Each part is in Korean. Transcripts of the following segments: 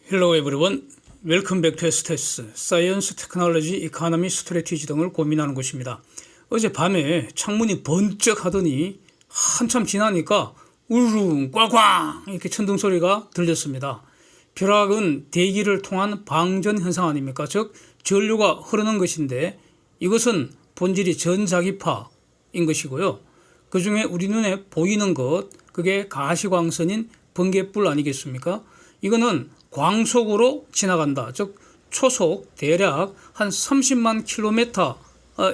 Hello everyone. Welcome back to STS, Science, Technology, Economy, Strategy 등을 고민하는 곳입니다. 어제 밤에 창문이 번쩍 하더니 한참 지나니까 우르릉 꽝꽝 이렇게 천둥 소리가 들렸습니다. 벼락은 대기를 통한 방전 현상 아닙니까? 즉 전류가 흐르는 것인데 이것은 본질이 전자기파인 것이고요. 그 중에 우리 눈에 보이는 것, 그게 가시광선인 번갯불 아니겠습니까? 이거는 광속으로 지나간다. 즉 초속 대략 한 30만 킬로미터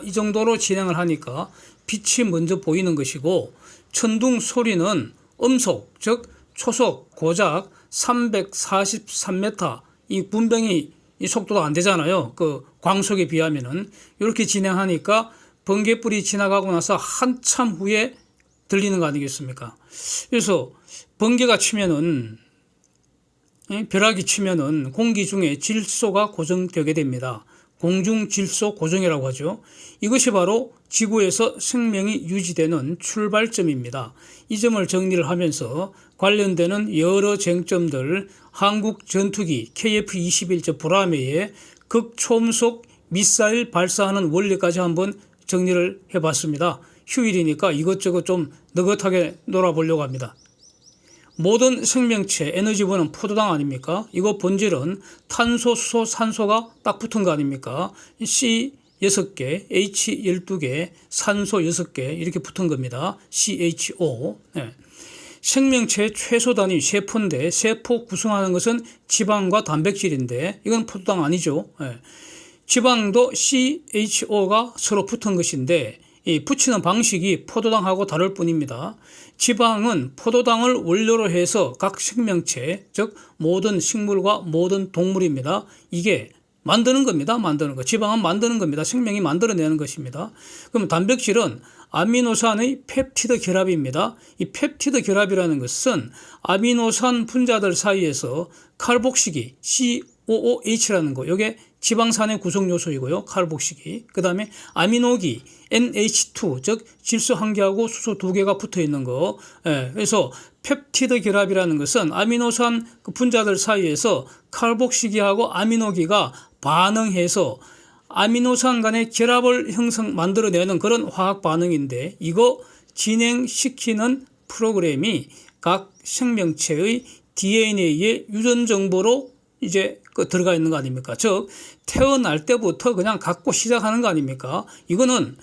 이 정도로 진행을 하니까 빛이 먼저 보이는 것이고, 천둥 소리는 음속, 즉 초속 고작 343m, 이 분명히 이 속도도 안 되잖아요. 그 광속에 비하면은. 이렇게 진행하니까 번개불이 지나가고 나서 한참 후에 들리는 거 아니겠습니까? 그래서 번개가 치면은, 벼락이 치면은 공기 중에 질소가 고정되게 됩니다. 공중 질소 고정이라고 하죠. 이것이 바로 지구에서 생명이 유지되는 출발점입니다. 이 점을 정리를 하면서 관련되는 여러 쟁점들, 한국 전투기 KF-21 브라메의 극초음속 미사일 발사하는 원리까지 한번 정리를 해봤습니다. 휴일이니까 이것저것 좀 느긋하게 놀아보려고 합니다. 모든 생명체 에너지원은 포도당 아닙니까? 이거 본질은 탄소, 수소, 산소가 딱 붙은 거 아닙니까? C 6개, H 12개, 산소 6개 이렇게 붙은 겁니다. CHO. 네. 생명체의 최소 단위 세포인데, 세포 구성하는 것은 지방과 단백질인데 이건 포도당 아니죠. 네. 지방도 CHO가 서로 붙은 것인데 이 붙이는 방식이 포도당하고 다를 뿐입니다. 지방은 포도당을 원료로 해서 각 생명체, 즉 모든 식물과 모든 동물입니다. 이게 만드는 겁니다. 만드는 거. 지방은 만드는 겁니다. 생명이 만들어내는 것입니다. 그럼 단백질은 아미노산의 펩티드 결합입니다. 이 펩티드 결합이라는 것은 아미노산 분자들 사이에서 칼복식이 COOH라는 거, 이게 지방산의 구성 요소이고요. 칼복식이. 그 다음에 아미노기 NH2, 즉 질소 한 개하고 수소 두 개가 붙어 있는 거. 그래서 펩티드 결합이라는 것은 아미노산 분자들 사이에서 칼복식이하고 아미노기가 반응해서 아미노산 간의 결합을 만들어내는 그런 화학 반응인데, 이거 진행시키는 프로그램이 각 생명체의 DNA의 유전 정보로 이제 들어가 있는 거 아닙니까? 즉 태어날 때부터 그냥 갖고 시작하는 거 아닙니까? 이거는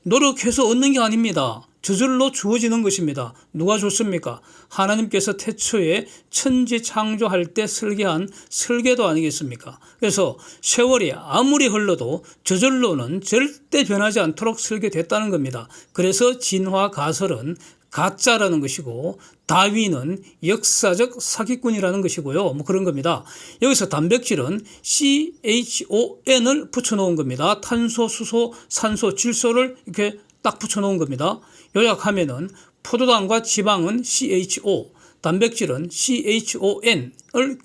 노력해서 얻는 게 아닙니다. 저절로 주어지는 것입니다. 누가 줬습니까? 하나님께서 태초에 천지 창조할 때 설계한 설계도 아니겠습니까? 그래서 세월이 아무리 흘러도 저절로는 절대 변하지 않도록 설계됐다는 겁니다. 그래서 진화 가설은 가짜라는 것이고 다윈은 역사적 사기꾼이라는 것이고요. 뭐 그런 겁니다. 여기서 단백질은 CHON을 붙여놓은 겁니다. 탄소, 수소, 산소, 질소를 이렇게 딱 붙여놓은 겁니다. 요약하면은 포도당과 지방은 CHO, 단백질은 CHON을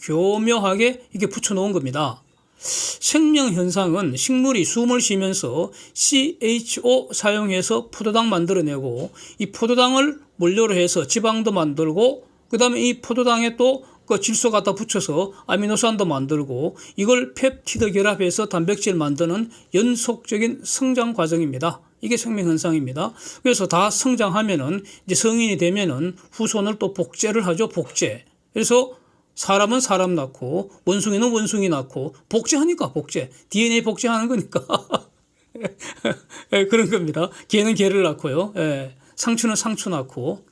교묘하게 이렇게 붙여놓은 겁니다. 생명 현상은 식물이 숨을 쉬면서 CHO 사용해서 포도당 만들어내고, 이 포도당을 원료로 해서 지방도 만들고, 그 다음에 이 포도당에 또 그 질소 갖다 붙여서 아미노산도 만들고, 이걸 펩티드 결합해서 단백질 만드는 연속적인 성장 과정입니다. 이게 생명 현상입니다. 그래서 다 성장하면은 이제 성인이 되면은 후손을 또 복제를 하죠. 복제. 그래서 사람은 사람 낳고 원숭이는 원숭이 낳고 복제하니까 복제. DNA 복제하는 거니까. 그런 겁니다. 개는 개를 낳고요. 상추는 상추 낳고,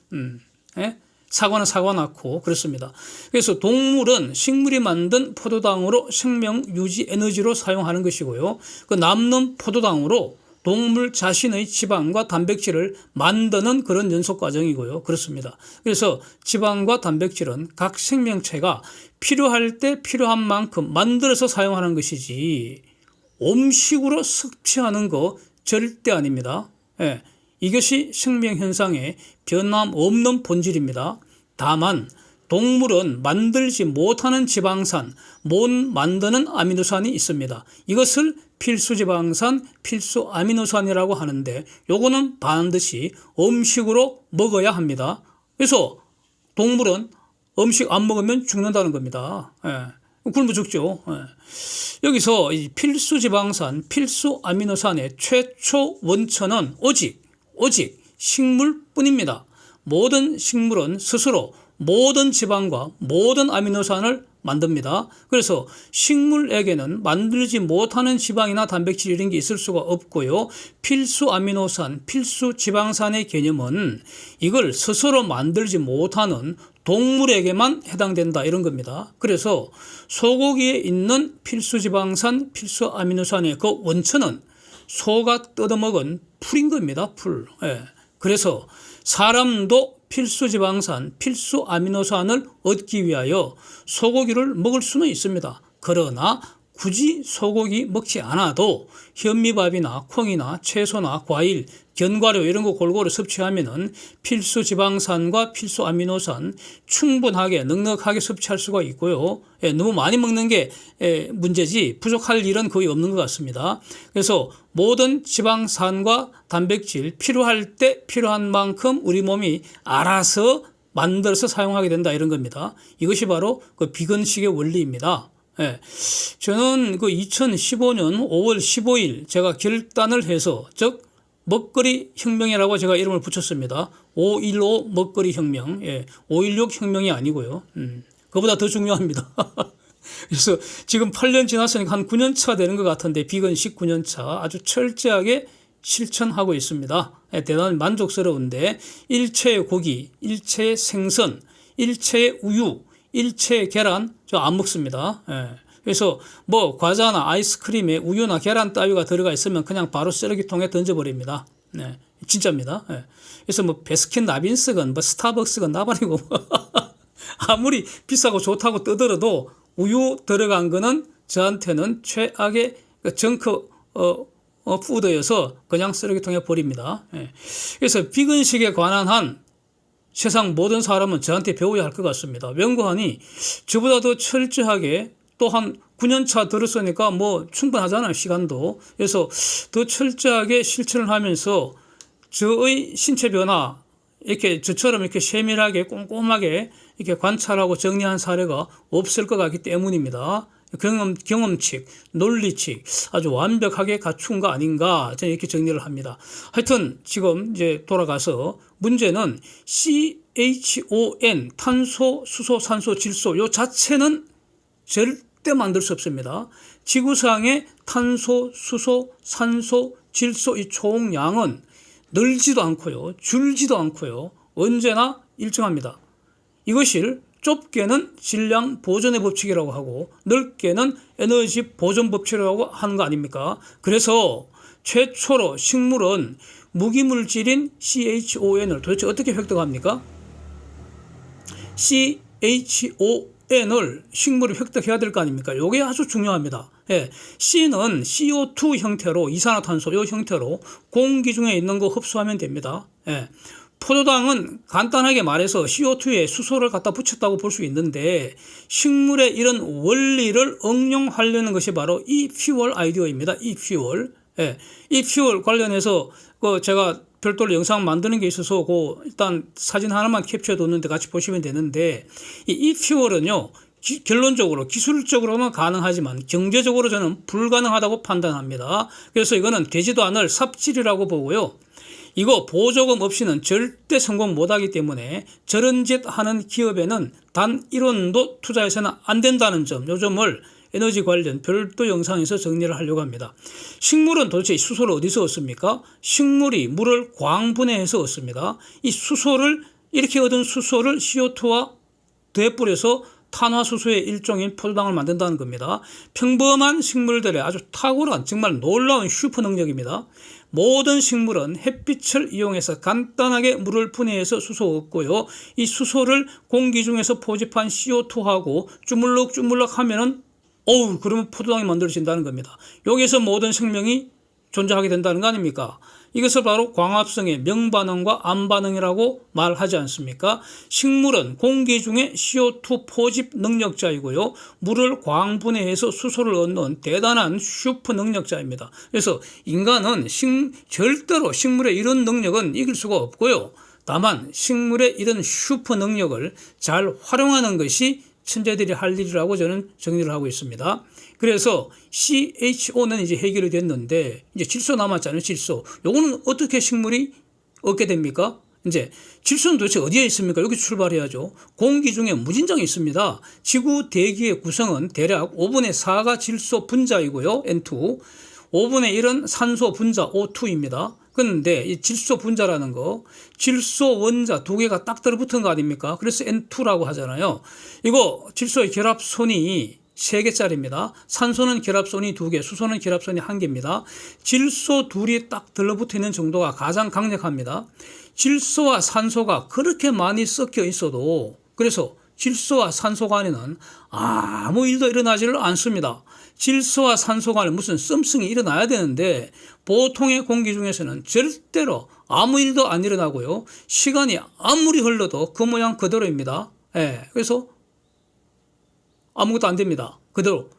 사과는 사과 낳고 그렇습니다. 그래서 동물은 식물이 만든 포도당으로 생명 유지 에너지로 사용하는 것이고요. 그 남는 포도당으로 동물 자신의 지방과 단백질을 만드는 그런 연속 과정이고요. 그렇습니다. 그래서 지방과 단백질은 각 생명체가 필요할 때 필요한 만큼 만들어서 사용하는 것이지 음식으로 섭취하는 거 절대 아닙니다. 이것이 생명 현상의 변함없는 본질입니다. 다만 동물은 만들지 못하는 지방산, 못 만드는 아미노산이 있습니다. 이것을 필수지방산, 필수아미노산이라고 하는데 요거는 반드시 음식으로 먹어야 합니다. 그래서 동물은 음식 안 먹으면 죽는다는 겁니다. 굶어 죽죠. 예. 여기서 이 필수 지방산, 필수 아미노산의 최초 원천은 오직 식물뿐입니다. 모든 식물은 스스로 모든 지방과 모든 아미노산을 만듭니다. 그래서 식물에게는 만들지 못하는 지방이나 단백질 이런 게 있을 수가 없고요. 필수 아미노산, 필수 지방산의 개념은 이걸 스스로 만들지 못하는 동물에게만 해당된다 이런 겁니다. 그래서 소고기에 있는 필수 지방산, 필수 아미노산의 그 원천은 소가 뜯어먹은 풀인 겁니다. 풀. 예. 그래서 사람도 필수 지방산, 필수 아미노산을 얻기 위하여 소고기를 먹을 수는 있습니다. 그러나 굳이 소고기 먹지 않아도 현미밥이나 콩이나 채소나 과일, 견과류 이런 거 골고루 섭취하면은 필수 지방산과 필수 아미노산 충분하게 넉넉하게 섭취할 수가 있고요. 예, 너무 많이 먹는 게 문제지 부족할 일은 거의 없는 것 같습니다. 그래서 모든 지방산과 단백질 필요할 때 필요한 만큼 우리 몸이 알아서 만들어서 사용하게 된다 이런 겁니다. 이것이 바로 그 비건식의 원리입니다. 예. 저는 그 2015년 5월 15일 제가 결단을 해서 즉 먹거리 혁명이라고 제가 이름을 붙였습니다. 5.15 먹거리 혁명. 예. 5.16 혁명이 아니고요. 그보다 더 중요합니다. 그래서 지금 8년 지났으니까 한 9년 차 되는 것 같은데 비건식 9년 차 아주 철저하게 실천하고 있습니다. 예, 대단히 만족스러운데 일체의 고기, 일체의 생선, 일체의 우유, 일체의 계란 저 안 먹습니다. 예. 그래서 뭐 과자나 아이스크림에 우유나 계란 따위가 들어가 있으면 그냥 바로 쓰레기통에 던져버립니다. 네, 진짜입니다. 예. 그래서 뭐 베스킨 라빈스건 뭐 스타벅스건 나발이고 아무리 비싸고 좋다고 떠들어도 우유 들어간 거는 저한테는 최악의 정크 푸드여서 그냥 쓰레기통에 버립니다. 예. 그래서 비건식에 관한 한 세상 모든 사람은 저한테 배워야 할 것 같습니다. 연구하니 저보다 더 철저하게 또 한 9년 차 들었으니까 뭐 충분하잖아요. 시간도. 그래서 더 철저하게 실천을 하면서 저의 신체 변화 이렇게 저처럼 이렇게 세밀하게 꼼꼼하게 이렇게 관찰하고 정리한 사례가 없을 것 같기 때문입니다. 경험칙, 논리칙 아주 완벽하게 갖춘 거 아닌가 저는 이렇게 정리를 합니다. 하여튼 지금 이제 돌아가서 문제는 CHON 탄소, 수소, 산소, 질소 요 자체는 절대 만들 수 없습니다. 지구상의 탄소, 수소, 산소, 질소 이 총량은 늘지도 않고요. 줄지도 않고요. 언제나 일정합니다. 이것을 좁게는 질량 보존의 법칙이라고 하고 넓게는 에너지 보존 법칙이라고 하는 거 아닙니까? 그래서 최초로 식물은 무기물질인 CHON을 도대체 어떻게 획득합니까? CHON을 식물이 획득해야 될 거 아닙니까? 이게 아주 중요합니다. 예, C는 CO2 형태로 이산화탄소 이 형태로 공기 중에 있는 거 흡수하면 됩니다. 예. 포도당은 간단하게 말해서 CO2에 수소를 갖다 붙였다고 볼 수 있는데 식물의 이런 원리를 응용하려는 것이 바로 이 퓨얼 아이디어입니다. 이 퓨얼. 예. 이 퓨얼 관련해서 그 제가 별도로 영상 만드는 게 있어서 그 일단 사진 하나만 캡처해 뒀는데 같이 보시면 되는데 이 퓨얼은요. 결론적으로 기술적으로는 가능하지만 경제적으로 저는 불가능하다고 판단합니다. 그래서 이거는 되지도 않을 삽질이라고 보고요. 이거 보조금 없이는 절대 성공 못하기 때문에 저런 짓 하는 기업에는 단 1원도 투자해서는 안 된다는 점, 요 점을 에너지 관련 별도 영상에서 정리를 하려고 합니다. 식물은 도대체 수소를 어디서 얻습니까? 식물이 물을 광분해해서 얻습니다. 이 수소를 이렇게 얻은 수소를 CO2와 더해 뿌려서 탄화수소의 일종인 포도당을 만든다는 겁니다. 평범한 식물들의 아주 탁월한 정말 놀라운 슈퍼 능력입니다. 모든 식물은 햇빛을 이용해서 간단하게 물을 분해해서 수소 얻고요. 이 수소를 공기 중에서 포집한 CO2하고 주물럭주물럭 하면은 그러면 포도당이 만들어진다는 겁니다. 여기서 모든 생명이 존재하게 된다는 거 아닙니까? 이것을 바로 광합성의 명반응과 암반응이라고 말하지 않습니까? 식물은 공기 중에 CO2 포집 능력자이고요. 물을 광분해해서 수소를 얻는 대단한 슈퍼 능력자입니다. 그래서 인간은 절대로 식물의 이런 능력은 이길 수가 없고요. 다만 식물의 이런 슈퍼 능력을 잘 활용하는 것이 천재들이 할 일이라고 저는 정리를 하고 있습니다. 그래서 CHO는 이제 해결이 됐는데 이제 질소 남았잖아요. 질소. 요거는 어떻게 식물이 얻게 됩니까? 이제 질소는 도대체 어디에 있습니까? 여기 출발해야죠. 공기 중에 무진장이 있습니다. 지구 대기의 구성은 대략 5분의 4가 질소 분자이고요. N2. 5분의 1은 산소 분자 O2입니다. 그런데 이 질소 분자라는 거, 질소 원자 두 개가 딱 들어붙은 거 아닙니까? 그래서 N2라고 하잖아요. 이거 질소의 결합선이 3개짜리입니다. 산소는 결합선이 2개, 수소는 결합선이 1개입니다. 질소 둘이 딱 들러붙어 있는 정도가 가장 강력합니다. 질소와 산소가 그렇게 많이 섞여 있어도, 그래서 질소와 산소 간에는 아무 일도 일어나지를 않습니다. 질소와 산소 간에 무슨 썸씽이 일어나야 되는데 보통의 공기 중에서는 절대로 아무 일도 안 일어나고요. 시간이 아무리 흘러도 그 모양 그대로입니다. 그래서 아무것도 안 됩니다. 그대로.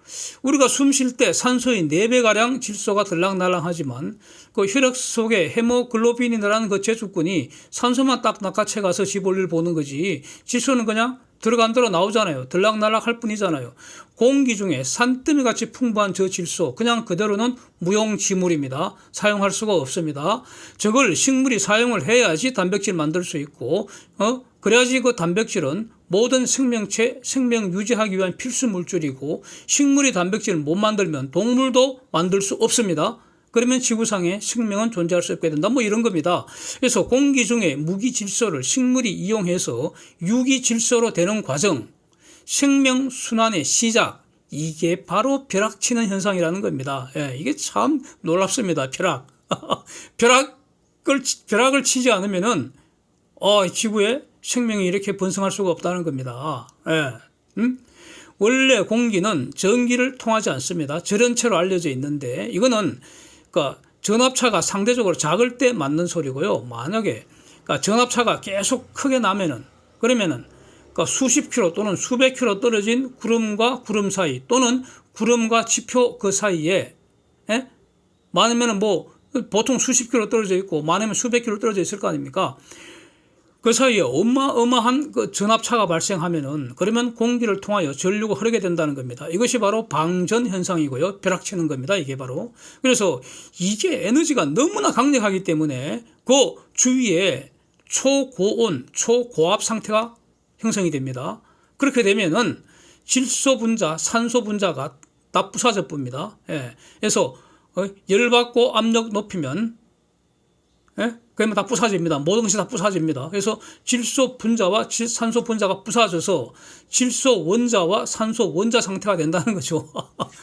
우리가 숨 쉴 때 산소의 4배가량 질소가 들락날락하지만 그 혈액 속에 헤모글로빈이라는 그 제축군이 산소만 딱 낚아채 가서 지 볼일 보는 거지, 질소는 그냥 들어간 대로 나오잖아요. 들락날락 할 뿐이잖아요. 공기 중에 산더미 같이 풍부한 저 질소, 그냥 그대로는 무용지물입니다. 사용할 수가 없습니다. 저걸 식물이 사용을 해야지 단백질 만들 수 있고, 그래야지 그 단백질은 모든 생명체 생명 유지하기 위한 필수 물질이고, 식물이 단백질을 못 만들면 동물도 만들 수 없습니다. 그러면 지구상에 생명은 존재할 수 없게 된다. 뭐 이런 겁니다. 그래서 공기 중에 무기질소를 식물이 이용해서 유기질소로 되는 과정, 생명순환의 시작, 이게 바로 벼락치는 현상이라는 겁니다. 이게 참 놀랍습니다. 벼락. 벼락을 치지 않으면은 지구에 생명이 이렇게 번성할 수가 없다는 겁니다. 원래 공기는 전기를 통하지 않습니다. 저런체로 알려져 있는데 이거는 그러니까 전압차가 상대적으로 작을 때 맞는 소리고요. 만약에 그러니까 전압차가 계속 크게 나면은, 그러면은 그러니까 수십 킬로 또는 수백 킬로 떨어진 구름과 구름 사이, 또는 구름과 지표 그 사이에, 많으면은 뭐 보통 수십 킬로 떨어져 있고 많으면 수백 킬로 떨어져 있을 거 아닙니까? 그 사이에 어마어마한 그 전압차가 발생하면은, 그러면 공기를 통하여 전류가 흐르게 된다는 겁니다. 이것이 바로 방전 현상이고요. 벼락치는 겁니다. 이게 바로. 그래서 이게 에너지가 너무나 강력하기 때문에 그 주위에 초고온, 초고압 상태가 형성이 됩니다. 그렇게 되면은 질소 분자, 산소 분자가 다 부사져 봅니다. 그래서 열받고 압력 높이면, 그러면 다 부사집니다. 모든 것이 다 부사집니다. 그래서 질소 분자와 산소 분자가 부사져서 질소 원자와 산소 원자 상태가 된다는 거죠.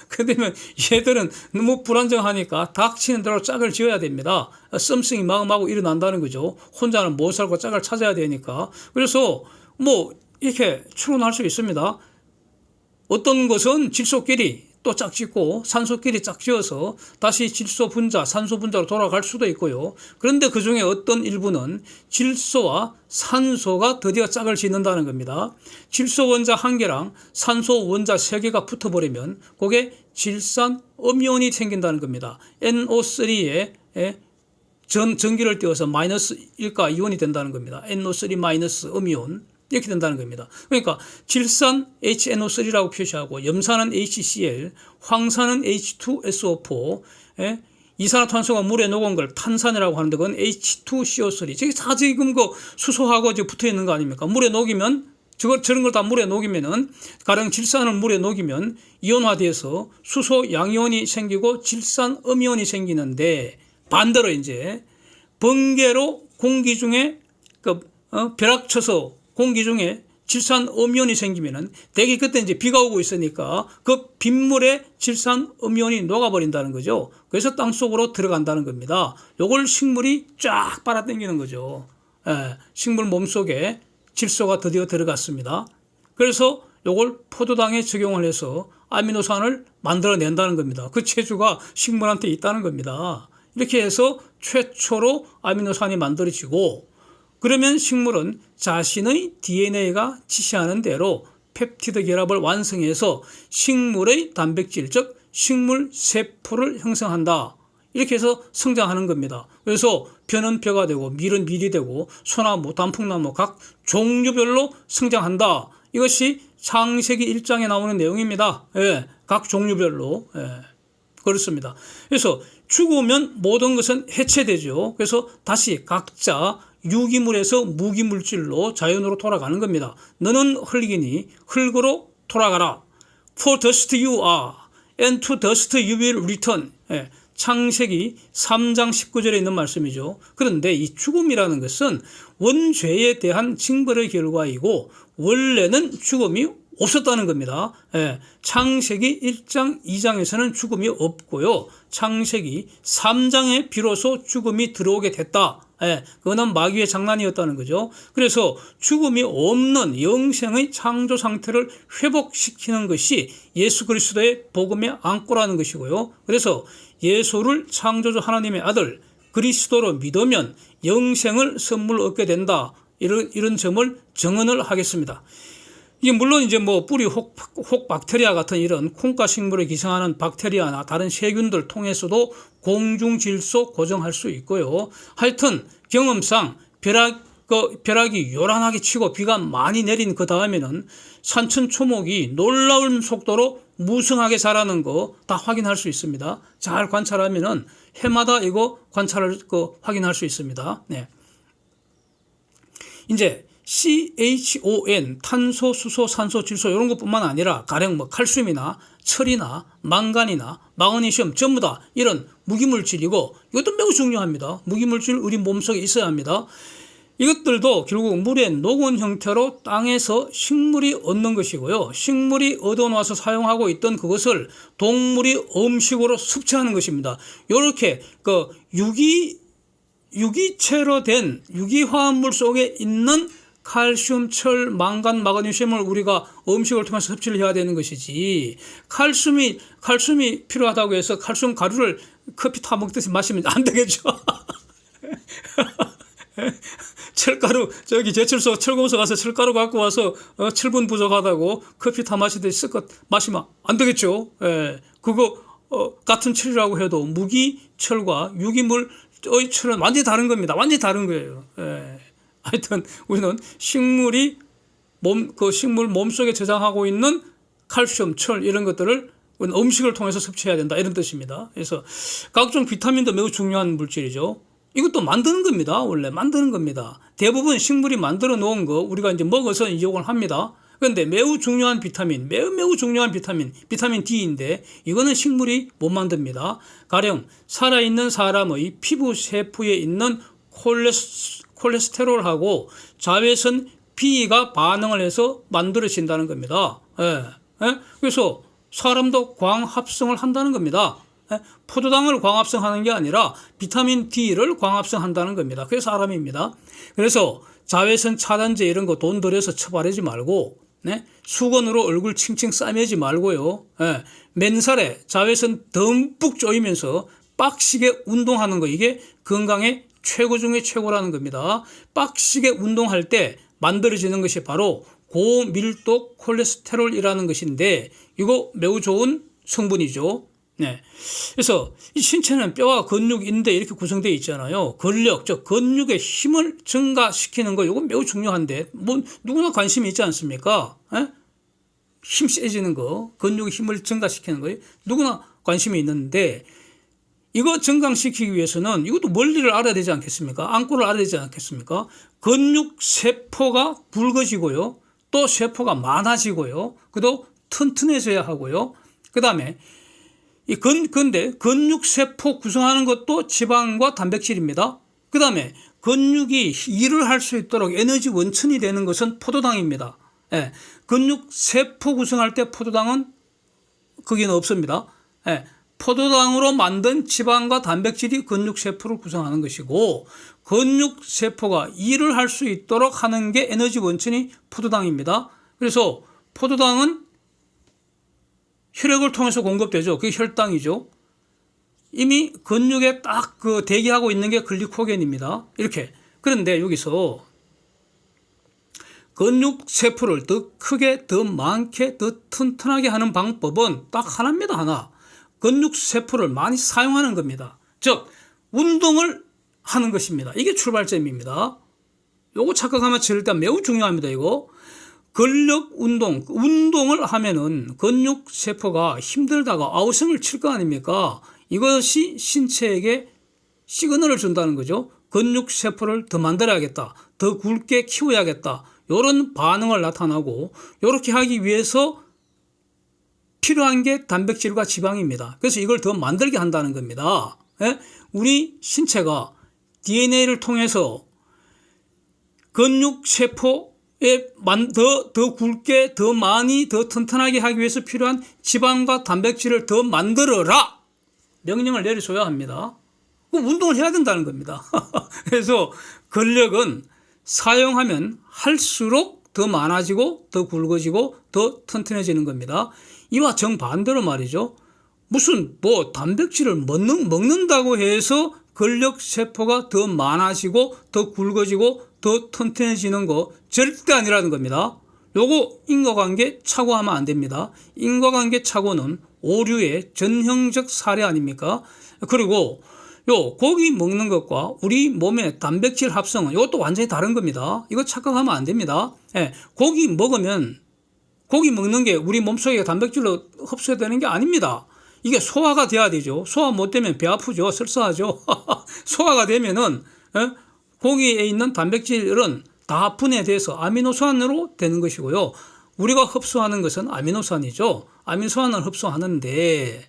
그러면 얘들은 너무 불안정하니까 닥치는 대로 짝을 지어야 됩니다. 썸씽이 마구마구 일어난다는 거죠. 혼자는 못 살고 짝을 찾아야 되니까. 그래서 뭐 이렇게 추론할 수 있습니다. 어떤 것은 질소끼리 또 짝짓고 산소끼리 짝지어서 다시 질소 분자, 산소 분자로 돌아갈 수도 있고요. 그런데 그중에 어떤 일부는 질소와 산소가 드디어 짝을 짓는다는 겁니다. 질소 원자 1개랑 산소 원자 3개가 붙어버리면 그게 질산음이온이 생긴다는 겁니다. NO3에 전기를 띄워서 마이너스 1가 이온이 된다는 겁니다. NO3 마이너스 음이온. 이렇게 된다는 겁니다. 그러니까 질산 HNO3라고 표시하고, 염산은 HCl, 황산은 H2SO4, 이산화탄소가 물에 녹은 걸 탄산이라고 하는데 그건 H2CO3. 저게 다 지금 그 수소하고 붙어 있는 거 아닙니까? 물에 녹이면, 저런 걸 다 물에 녹이면은, 가령 질산을 물에 녹이면 이온화돼서 수소 양이온이 생기고 질산 음이온이 생기는데, 반대로 이제 번개로 공기 중에 벼락 쳐서 공기 중에 질산 음이온이 생기면은 대개 그때 이제 비가 오고 있으니까 그 빗물에 질산 음이온이 녹아버린다는 거죠. 그래서 땅 속으로 들어간다는 겁니다. 요걸 식물이 쫙 빨아당기는 거죠. 식물 몸속에 질소가 드디어 들어갔습니다. 그래서 요걸 포도당에 적용을 해서 아미노산을 만들어낸다는 겁니다. 그 체주가 식물한테 있다는 겁니다. 이렇게 해서 최초로 아미노산이 만들어지고, 그러면 식물은 자신의 DNA가 지시하는 대로 펩티드 결합을 완성해서 식물의 단백질, 즉 식물 세포를 형성한다. 이렇게 해서 성장하는 겁니다. 그래서 벼는 벼가 되고 밀은 밀이 되고 소나무, 단풍나무 각 종류별로 성장한다. 이것이 창세기 1장에 나오는 내용입니다. 예, 각 종류별로. 예, 그렇습니다. 그래서 죽으면 모든 것은 해체되죠. 그래서 다시 각자 유기물에서 무기물질로 자연으로 돌아가는 겁니다. 너는 흙이니 흙으로 돌아가라. For dust you are, and to dust you will return. 예, 창세기 3장 19절에 있는 말씀이죠. 그런데 이 죽음이라는 것은 원죄에 대한 징벌의 결과이고 원래는 죽음이 없었다는 겁니다. 예, 창세기 1장, 2장에서는 죽음이 없고요. 창세기 3장에 비로소 죽음이 들어오게 됐다. 예, 그거는 마귀의 장난이었다는 거죠. 그래서 죽음이 없는 영생의 창조 상태를 회복시키는 것이 예수 그리스도의 복음의 안고라는 것이고요. 그래서 예수를 창조주 하나님의 아들 그리스도로 믿으면 영생을 선물 얻게 된다. 이런 점을 증언을 하겠습니다. 이게 물론 이제 뭐 뿌리 혹 박테리아 같은 이런 콩가 식물에 기생하는 박테리아나 다른 세균들 통해서도 공중 질소 고정할 수 있고요. 하여튼 경험상 벼락이 요란하게 치고 비가 많이 내린 그 다음에는 산천초목이 놀라운 속도로 무성하게 자라는 거 다 확인할 수 있습니다. 잘 관찰하면은 해마다 이거 관찰을 확인할 수 있습니다. 네. 이제 CHON, 탄소, 수소, 산소, 질소 이런 것뿐만 아니라 가령 뭐 칼슘이나 철이나 망간이나 마그네슘 전부 다 이런 무기물질이고 이것도 매우 중요합니다. 무기물질 우리 몸속에 있어야 합니다. 이것들도 결국 물에 녹은 형태로 땅에서 식물이 얻는 것이고요. 식물이 얻어놔서 사용하고 있던 그것을 동물이 음식으로 섭취하는 것입니다. 이렇게 그 유기체로 된 유기화합물 속에 있는 칼슘, 철, 망간, 마그네슘을 우리가 음식을 통해서 섭취를 해야 되는 것이지 칼슘이 필요하다고 해서 칼슘 가루를 커피 타 먹듯이 마시면 안 되겠죠. 철가루 저기 제철소 철공소 가서 철가루 갖고 와서 7분 부족하다고 커피 타 마시듯이 쓱 마시면 안 되겠죠. 예, 그거 같은 철이라고 해도 무기철과 유기물의 철은 완전히 다른 겁니다. 완전히 다른 거예요. 예. 하여튼 우리는 식물이 식물 몸속에 저장하고 있는 칼슘, 철 이런 것들을 음식을 통해서 섭취해야 된다 이런 뜻입니다. 그래서 각종 비타민도 매우 중요한 물질이죠. 이것도 만드는 겁니다. 원래 만드는 겁니다. 대부분 식물이 만들어 놓은 거 우리가 이제 먹어서 이용을 합니다. 그런데 매우 중요한 비타민, 매우 중요한 비타민 D인데 이거는 식물이 못 만듭니다. 가령 살아있는 사람의 피부 세포에 있는 콜레스테롤하고 자외선 B가 반응을 해서 만들어진다는 겁니다. 예. 예? 그래서 사람도 광합성을 한다는 겁니다. 예? 포도당을 광합성하는 게 아니라 비타민 D를 광합성한다는 겁니다. 그게 사람입니다. 그래서 자외선 차단제 이런 거 돈 들여서 처바르지 말고 네? 수건으로 얼굴 칭칭 싸매지 말고요. 예. 맨살에 자외선 듬뿍 쪼이면서 빡시게 운동하는 거 이게 건강에 최고 중에 최고라는 겁니다. 빡시게 운동할 때 만들어지는 것이 바로 고밀도 콜레스테롤이라는 것인데 이거 매우 좋은 성분이죠. 네. 그래서 이 신체는 뼈와 근육, 인대 이렇게 구성되어 있잖아요. 근력, 즉 근육의 힘을 증가시키는 거 이거 매우 중요한데 뭐 누구나 관심이 있지 않습니까? 에? 힘 세지는 거, 근육의 힘을 증가시키는 거 누구나 관심이 있는데 이거 증강시키기 위해서는 이것도 원리를 알아야 되지 않겠습니까? 안고를 알아야 되지 않겠습니까? 근육 세포가 굵어지고요. 또 세포가 많아지고요. 그도 튼튼해져야 하고요. 그 다음에 근데 근육 세포 구성하는 것도 지방과 단백질입니다. 그 다음에 근육이 일을 할 수 있도록 에너지 원천이 되는 것은 포도당입니다. 예, 근육 세포 구성할 때 포도당은 거기는 없습니다. 예, 포도당으로 만든 지방과 단백질이 근육세포를 구성하는 것이고 근육세포가 일을 할 수 있도록 하는 게 에너지 원천이 포도당입니다. 그래서 포도당은 혈액을 통해서 공급되죠. 그게 혈당이죠. 이미 근육에 딱 대기하고 있는 게 글리코겐입니다. 이렇게. 그런데 여기서 근육세포를 더 크게, 더 많게, 더 튼튼하게 하는 방법은 딱 하나입니다. 하나. 근육세포를 많이 사용하는 겁니다. 즉 운동을 하는 것입니다. 이게 출발점입니다. 요거 착각하면 절대 매우 중요합니다. 이거 근력 운동을 하면은 근육 세포가 힘들다가 아우성을 칠 거 아닙니까? 이것이 신체에게 시그널을 준다는 거죠. 근육 세포를 더 만들어야겠다. 더 굵게 키워야겠다. 이런 반응을 나타나고, 이렇게 하기 위해서 필요한 게 단백질과 지방입니다. 그래서 이걸 더 만들게 한다는 겁니다. 예? 우리 신체가 DNA를 통해서 근육 세포에 더 굵게, 더 많이, 더 튼튼하게 하기 위해서 필요한 지방과 단백질을 더 만들어라! 명령을 내려줘야 합니다. 그럼 운동을 해야 된다는 겁니다. 그래서 근력은 사용하면 할수록 더 많아지고, 더 굵어지고, 더 튼튼해지는 겁니다. 이와 정반대로 말이죠. 무슨 단백질을 먹는다고 해서 근력 세포가 더 많아지고, 더 굵어지고, 더 튼튼해지는 거 절대 아니라는 겁니다. 요거 인과관계 착오하면 안 됩니다. 인과관계 착오는 오류의 전형적 사례 아닙니까? 그리고 요 고기 먹는 것과 우리 몸의 단백질 합성은 이것도 완전히 다른 겁니다. 이거 착각하면 안 됩니다. 예, 고기 먹으면 고기 먹는 게 우리 몸속에 단백질로 흡수되는 게 아닙니다. 이게 소화가 돼야 되죠. 소화 못 되면 배 아프죠. 설사하죠. 소화가 되면은 고기에 있는 단백질은 다 분해돼서 아미노산으로 되는 것이고요. 우리가 흡수하는 것은 아미노산이죠. 아미노산을 흡수하는데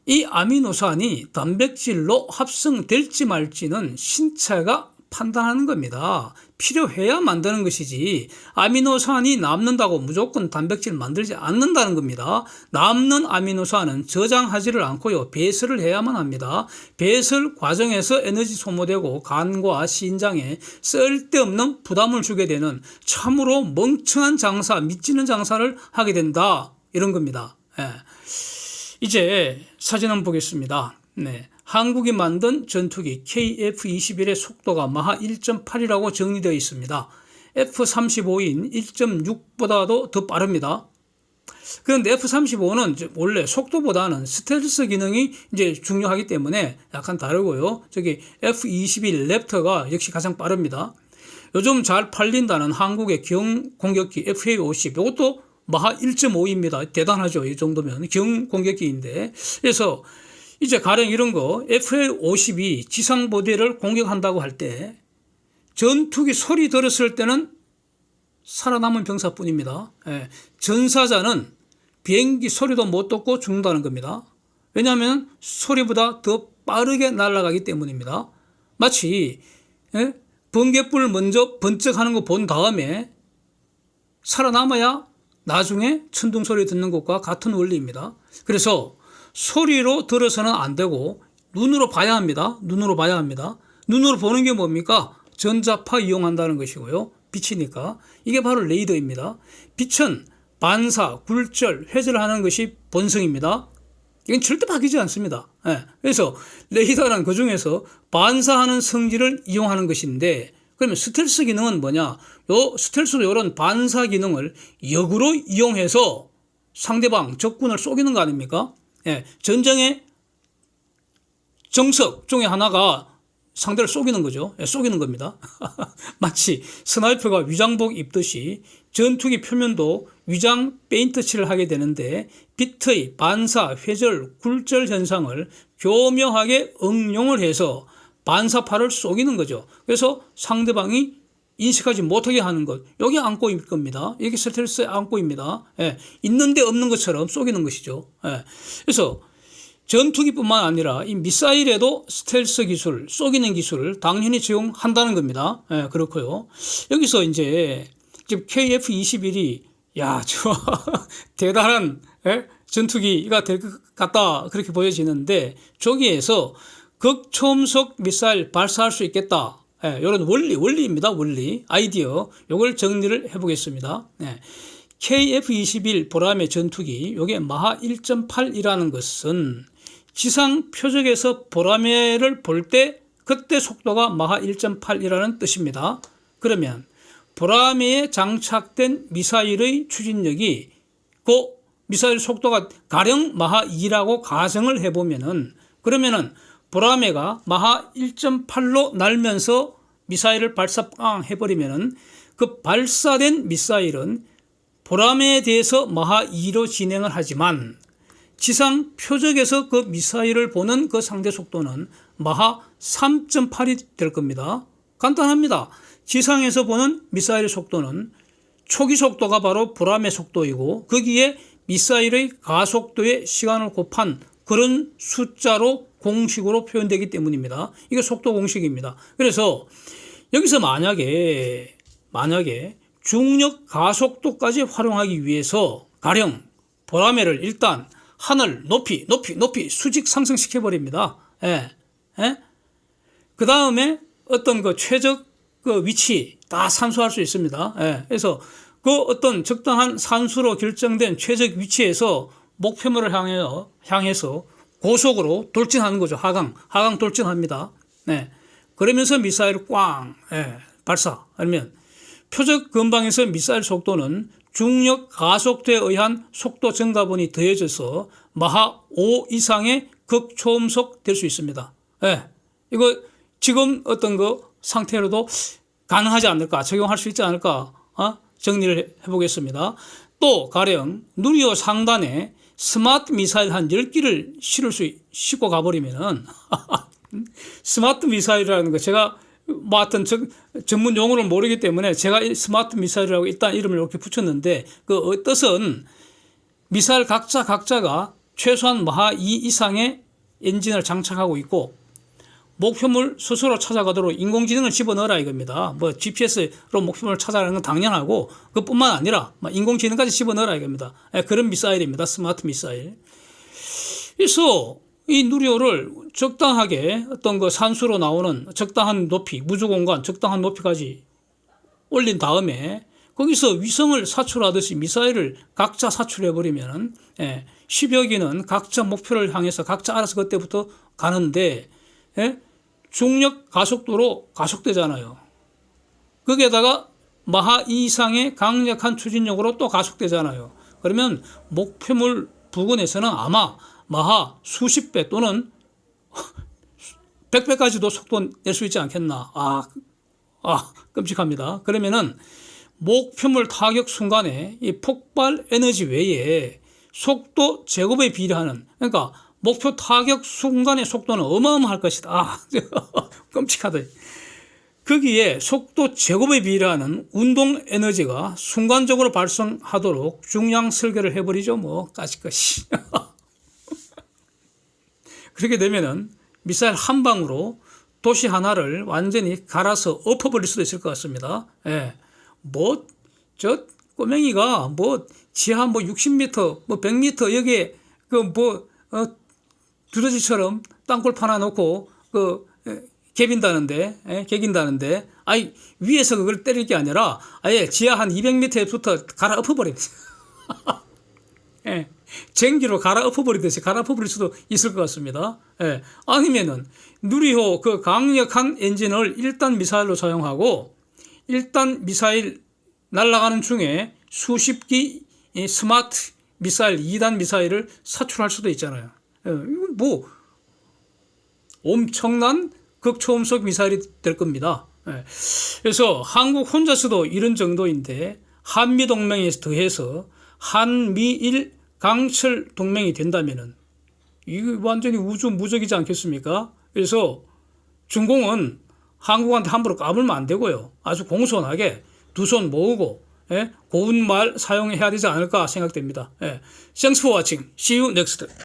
이 아미노산이 단백질로 합성될지 말지는 신체가 판단하는 겁니다. 필요해야 만드는 것이지 아미노산이 남는다고 무조건 단백질 만들지 않는다는 겁니다. 남는 아미노산은 저장하지를 않고요. 배설을 해야만 합니다. 배설 과정에서 에너지 소모되고 간과 신장에 쓸데없는 부담을 주게 되는 참으로 멍청한 장사, 미치는 장사를 하게 된다. 이런 겁니다. 예. 이제 사진 한번 보겠습니다. 네. 한국이 만든 전투기 KF-21의 속도가 마하 1.8이라고 정리되어 있습니다. F-35인 1.6보다도 더 빠릅니다. 그런데 F-35는 원래 속도보다는 스텔스 기능이 이제 중요하기 때문에 약간 다르고요. 저기 F-21 랩터가 역시 가장 빠릅니다. 요즘 잘 팔린다는 한국의 경공격기 FA-50 이것도 마하 1.5입니다. 대단하죠. 이 정도면 경공격기인데. 그래서 이제 가령 이런 거 FA-50이 지상부대를 공격한다고 할 때 전투기 소리 들었을 때는 살아남은 병사뿐입니다. 예. 전사자는 비행기 소리도 못 듣고 죽는다는 겁니다. 왜냐하면 소리보다 더 빠르게 날아가기 때문입니다. 마치 번갯불 먼저 번쩍하는 거 본 다음에 살아남아야 나중에 천둥 소리 듣는 것과 같은 원리입니다. 그래서 소리로 들어서는 안 되고 눈으로 봐야 합니다. 눈으로 보는 게 뭡니까? 전자파 이용한다는 것이고요. 빛이니까. 이게 바로 레이더입니다. 빛은 반사, 굴절, 회절하는 것이 본성입니다. 이건 절대 바뀌지 않습니다. 예. 그래서 레이더는 그중에서 반사하는 성질을 이용하는 것인데 그러면 스텔스 기능은 뭐냐? 스텔스도 이런 반사 기능을 역으로 이용해서 상대방, 적군을 쏘기는 거 아닙니까? 예, 전쟁의 정석 중에 하나가 상대를 쏘기는 거죠. 예, 쏘기는 겁니다. 마치 스나이퍼가 위장복 입듯이 전투기 표면도 위장 페인트 칠을 하게 되는데 빛의 반사, 회절, 굴절 현상을 교묘하게 응용을 해서 반사파를 쏘기는 거죠. 그래서 상대방이 인식하지 못하게 하는 것. 여기 안고 있을 겁니다. 여기 스텔스에 안고 입니다. 예, 있는데 없는 것처럼 쏘기는 것이죠. 예, 그래서 전투기뿐만 아니라 이 미사일에도 스텔스 기술, 쏘기는 기술을 당연히 적용한다는 겁니다. 예, 그렇고요. 여기서 이제 지금 KF-21이 대단한 전투기가 될 것 같다 그렇게 보여지는데 저기에서 극초음속 미사일 발사할 수 있겠다. 이런 원리입니다. 원리, 아이디어. 요걸 정리를 해보겠습니다. KF-21 보람의 전투기, 요게 마하 1.8이라는 것은 지상 표적에서 보라매를 볼 때 그때 속도가 마하 1.8이라는 뜻입니다. 그러면 보라매에 장착된 미사일의 추진력이 그 미사일 속도가 가령 마하 2라고 가정을 해보면은 그러면은 보라매가 마하 1.8로 날면서 미사일을 발사 빵 해버리면은 그 발사된 미사일은 보람에 대해서 마하 2로 진행을 하지만 지상 표적에서 그 미사일을 보는 그 상대 속도는 마하 3.8이 될 겁니다. 간단합니다. 지상에서 보는 미사일의 속도는 초기 속도가 바로 보람의 속도이고 거기에 미사일의 가속도의 시간을 곱한 그런 숫자로 공식으로 표현되기 때문입니다. 이게 속도 공식입니다. 그래서 여기서 만약에 중력 가속도까지 활용하기 위해서 가령 보라매를 일단 하늘 높이 수직 상승시켜 버립니다. 그 다음에 어떤 그 최적 그 위치 다 산수할 수 있습니다. 그래서 그 어떤 적당한 산수로 결정된 최적 위치에서 목표물을 향해서 고속으로 돌진하는 거죠. 하강 돌진합니다. 그러면서 미사일을 꽝 발사. 아니면 표적 근방에서 미사일 속도는 중력 가속도에 의한 속도 증가분이 더해져서 마하 5 이상의 극초음속 될 수 있습니다. 이거 지금 어떤 거 상태로도 가능하지 않을까, 적용할 수 있지 않을까, 정리를 해보겠습니다. 또 가령 누리호 상단에 스마트 미사일 한 10기를 싣고 가버리면은 스마트 미사일이라는 거 제가 뭐 하여튼 전문 용어를 모르기 때문에 제가 스마트 미사일이라고 일단 이름을 이렇게 붙였는데 그 뜻은 미사일 각자가 최소한 마하 2 이상의 엔진을 장착하고 있고 목표물 스스로 찾아가도록 인공지능을 집어넣어라 이겁니다. 뭐 GPS로 목표물을 찾아가는 건 당연하고 그뿐만 아니라 인공지능까지 집어넣어라 이겁니다. 그런 미사일입니다. 스마트 미사일. 그래서 이 누리호를 적당하게 어떤 그 산수로 나오는 적당한 높이, 무주공간 적당한 높이까지 올린 다음에 거기서 위성을 사출하듯이 미사일을 각자 사출해버리면 10여 기는 각자 목표를 향해서 각자 알아서 그때부터 가는데 중력 가속도로 가속되잖아요. 거기에다가 마하 2 이상의 강력한 추진력으로 또 가속되잖아요. 그러면 목표물 부근에서는 아마 마하 수십 배 또는 100배까지도 속도 낼 수 있지 않겠나. 끔찍합니다. 그러면은 목표물 타격 순간에 이 폭발 에너지 외에 속도 제곱에 비례하는, 그러니까 목표 타격 순간의 속도는 어마어마할 것이다. 끔찍하다. 거기에 속도 제곱에 비례하는 운동 에너지가 순간적으로 발생하도록 중량 설계를 해버리죠. 뭐 까짓것이. 그렇게 되면은 미사일 한 방으로 도시 하나를 완전히 갈아서 엎어버릴 수도 있을 것 같습니다. 저 꼬맹이가 지하 60m, 100m 여기에 두더지처럼 땅굴 파나 놓고 개긴다는데, 위에서 그걸 때릴 게 아니라 아예 지하 한 200m부터 갈아 엎어버려. 쟁기로 갈아 엎어버리듯이 갈아 엎어버릴 수도 있을 것 같습니다. 아니면은 누리호 그 강력한 엔진을 1단 미사일로 사용하고 1단 미사일 날아가는 중에 수십 기 스마트 미사일 2단 미사일을 사출할 수도 있잖아요. 이건 엄청난 극초음속 미사일이 될 겁니다. 그래서 한국 혼자서도 이런 정도인데 한미동맹에 더해서 한미일 강철 동맹이 된다면은 이거 완전히 우주 무적이지 않겠습니까? 그래서 중공은 한국한테 함부로 까불면 안 되고요. 아주 공손하게 두 손 모으고 고운 말 사용해야 되지 않을까 생각됩니다. Thanks for watching. See you next.